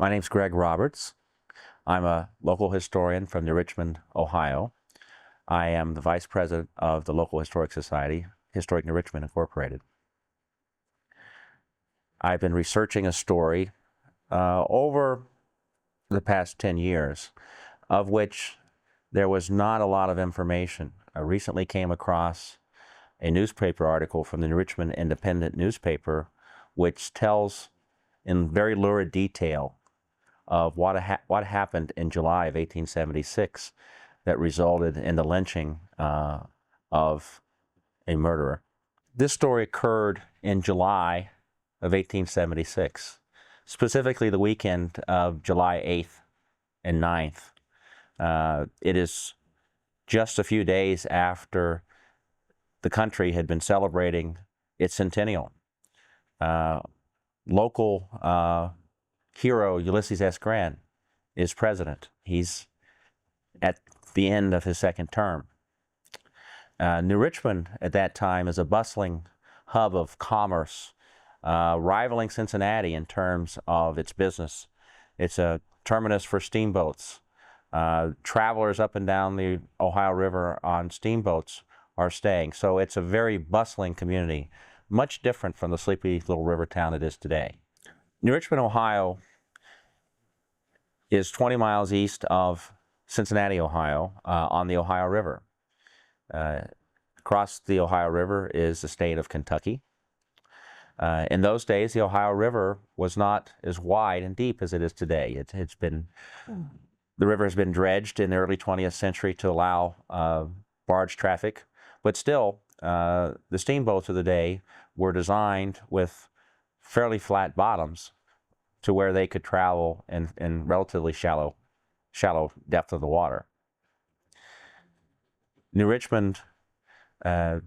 My name's Greg Roberts. I'm a local historian from New Richmond, Ohio. I am the vice president of the local historic society, Historic New Richmond Incorporated. I've been researching a story over the past 10 years, of which there was not a lot of information. I recently came across a newspaper article from the New Richmond Independent newspaper, which tells in very lurid detail of what happened in July of 1876 that resulted in the lynching of a murderer. This story occurred in July of 1876, specifically the weekend of July 8th and 9th. It is just a few days after the country had been celebrating its centennial. Local hero Ulysses S. Grant is president. He's at the end of his second term. New Richmond at that time is a bustling hub of commerce, rivaling Cincinnati in terms of its business. It's a terminus for steamboats. Travelers up and down the Ohio River on steamboats are staying. So it's a very bustling community, much different from the sleepy little river town it is today. New Richmond, Ohio is 20 miles east of Cincinnati, Ohio, on the Ohio River. Across the Ohio River is the state of Kentucky. In those days, the Ohio River was not as wide and deep as it is today. The river has been dredged in the early 20th century to allow barge traffic, but still, the steamboats of the day were designed with fairly flat bottoms to where they could travel in relatively shallow depth of the water. New Richmond was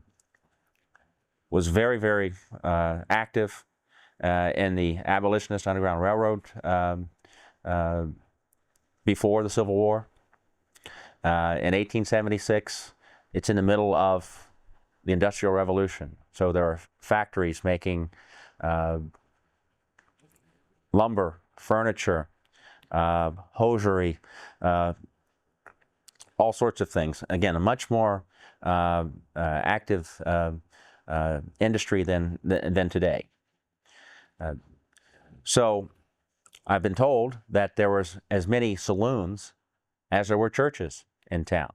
very, very active in the Abolitionist Underground Railroad before the Civil War. In 1876, it's in the middle of the Industrial Revolution. So there are factories making lumber, furniture, hosiery, all sorts of things. Again, a much more active industry than today. So I've been told that there was as many saloons as there were churches in town.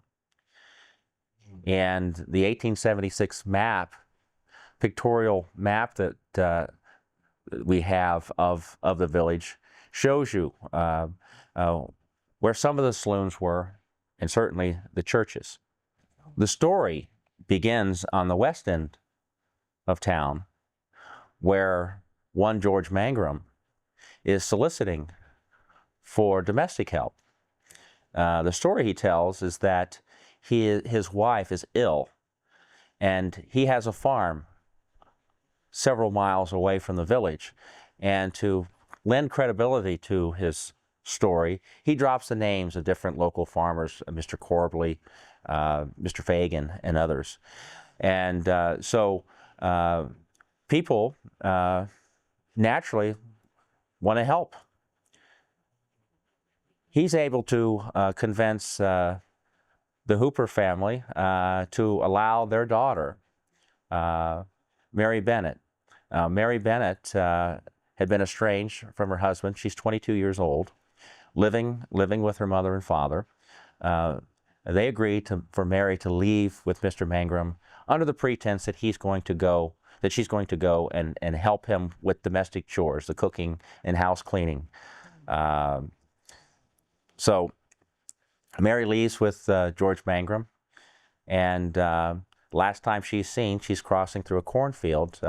And the 1876 map, pictorial map that we have of the village shows you where some of the saloons were, and certainly the churches. The story begins on the west end of town, where one George Mangram is soliciting for domestic help. The story he tells is that his wife is ill, and he has a farm several miles away from the village. And to lend credibility to his story, he drops the names of different local farmers, Mr. Corbley, Mr. Fagan, and others. And so people naturally want to help. He's able to convince the Hooper family to allow their daughter, Mary Bennett. Mary Bennett had been estranged from her husband. She's 22 years old, living with her mother and father. They agreed for Mary to leave with Mr. Mangram under the pretense that she's going to go and help him with domestic chores, the cooking and house cleaning. So Mary leaves with George Mangram, and last time she's seen, she's crossing through a cornfield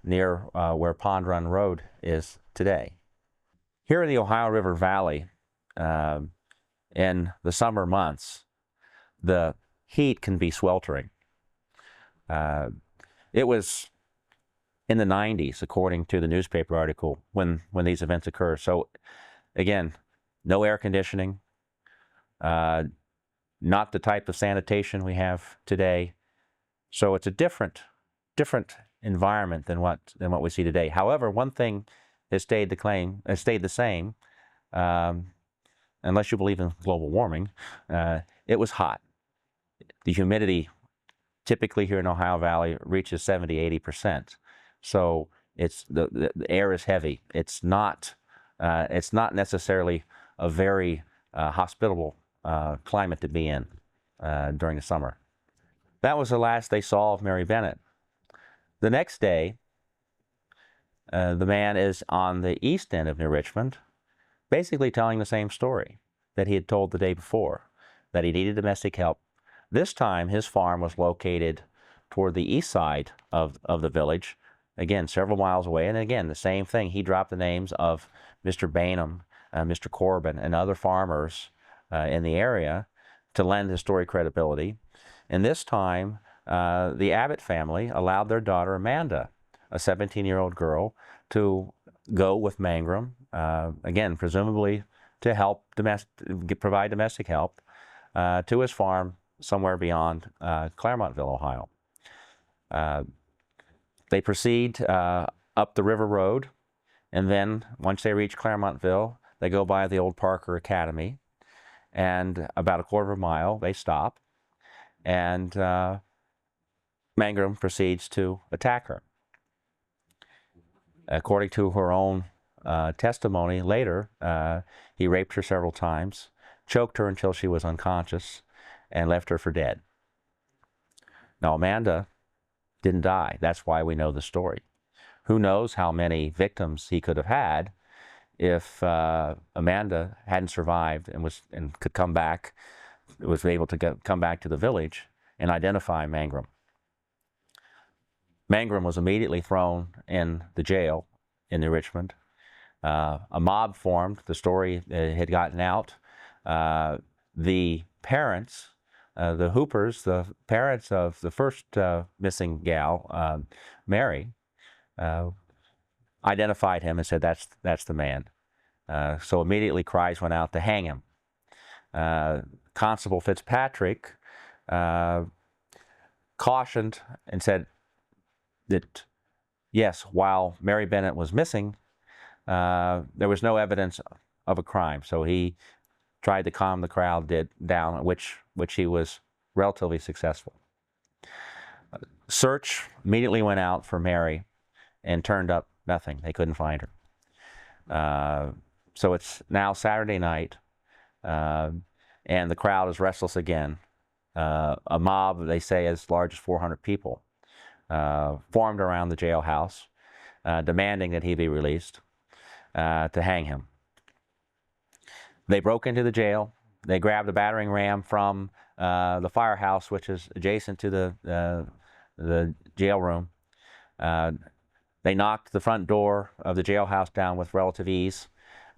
near where Pond Run Road is today. Here in the Ohio River Valley, in the summer months, the heat can be sweltering. It was in the 90s, according to the newspaper article, when these events occur. So again, no air conditioning, not the type of sanitation we have today. So it's a different environment than what we see today. However, one thing has stayed the same, unless you believe in global warming, it was hot. The humidity typically here in Ohio Valley reaches 70–80%. So the air is heavy. It's not necessarily a very hospitable climate to be in during the summer. That was the last they saw of Mary Bennett. The next day, the man is on the east end of New Richmond, basically telling the same story that he had told the day before, that he needed domestic help. This time, his farm was located toward the east side of the village, again, several miles away. And again, the same thing. He dropped the names of Mr. Bainham, Mr. Corbin, and other farmers in the area to lend his story credibility. And this time, the Abbott family allowed their daughter, Amanda, a 17-year-old girl, to go with Mangram, again, presumably to help provide domestic help to his farm somewhere beyond Clermontville, Ohio. They proceed up the river road, and then once they reach Clermontville, they go by the old Parker Academy, and about a quarter of a mile, they stop, and Mangram proceeds to attack her. According to her own testimony later, he raped her several times, choked her until she was unconscious, and left her for dead. Now, Amanda didn't die. That's why we know the story. Who knows how many victims he could have had if Amanda hadn't survived and could come back, was able to come back to the village and identify Mangram. Mangram was immediately thrown in the jail in New Richmond. A mob formed. The story had gotten out. The parents, the Hoopers, the parents of the first missing gal, Mary, identified him and said, that's the man. So immediately cries went out to hang him. Constable Fitzpatrick cautioned and said that, yes, while Mary Bennett was missing, there was no evidence of a crime. So he tried to calm the crowd down, which he was relatively successful. Search immediately went out for Mary and turned up nothing. They couldn't find her. So it's now Saturday night, and the crowd is restless again. A mob, they say, as large as 400 people, formed around the jailhouse, demanding that he be released to hang him. They broke into the jail. They grabbed a battering ram from the firehouse, which is adjacent to the jail room. They knocked the front door of the jailhouse down with relative ease.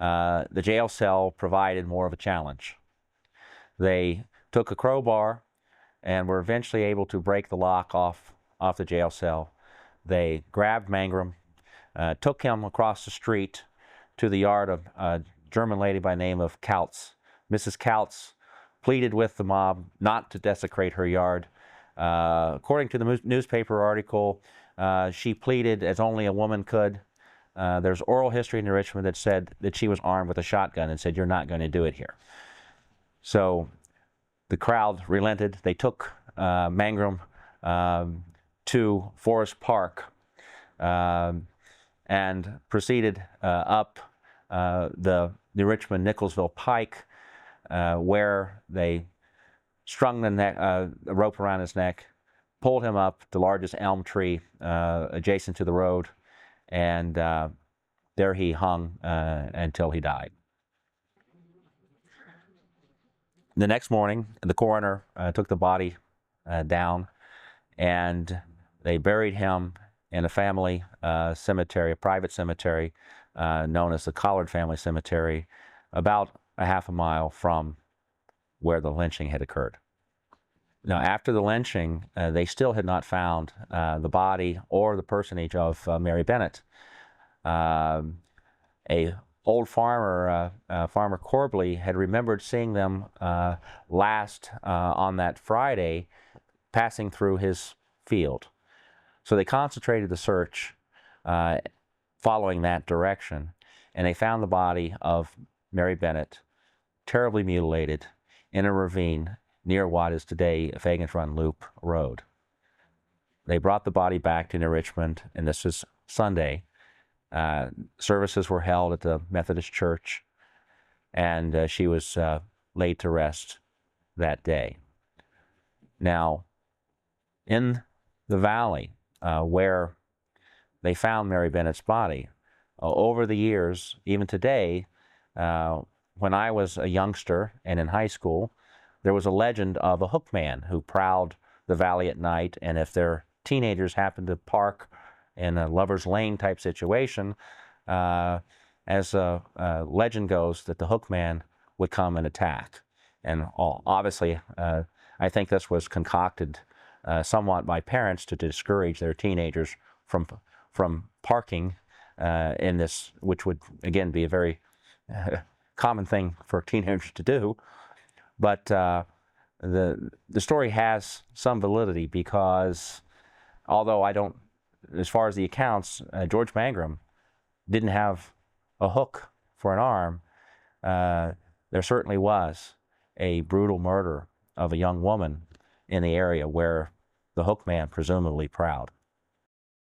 The jail cell provided more of a challenge. They took a crowbar and were eventually able to break the lock off the jail cell. They grabbed Mangram, took him across the street to the yard of a German lady by the name of Kautz. Mrs. Kautz pleaded with the mob not to desecrate her yard. According to the newspaper article, she pleaded as only a woman could. There's oral history in Richmond that said that she was armed with a shotgun and said, "You're not going to do it here." So the crowd relented. They took Mangram to Forest Park and proceeded up the Richmond-Nicholsville Pike, where they strung the rope around his neck, pulled him up the largest elm tree adjacent to the road, and there he hung until he died. The next morning, the coroner took the body down, and they buried him in a family cemetery, a private cemetery known as the Collard Family Cemetery, about a half a mile from where the lynching had occurred. Now, after the lynching, they still had not found the body or the personage of Mary Bennett. A old farmer, Farmer Corbley, had remembered seeing them last on that Friday passing through his field. So they concentrated the search following that direction, and they found the body of Mary Bennett, terribly mutilated, in a ravine near what is today Fagans Run Loop Road. They brought the body back to New Richmond, and this is Sunday. Services were held at the Methodist Church, and she was laid to rest that day. Now, in the valley where they found Mary Bennett's body, over the years, even today, when I was a youngster and in high school, there was a legend of a hookman who prowled the valley at night, and if their teenagers happened to park in a lover's lane type situation, as legend goes, that the hookman would come and attack. And obviously, I think this was concocted somewhat by parents to discourage their teenagers from parking in this, which would again be a very common thing for teenagers to do. But the story has some validity, because although I don't, as far as the accounts, George Mangram didn't have a hook for an arm, there certainly was a brutal murder of a young woman in the area where the hookman presumably prowled.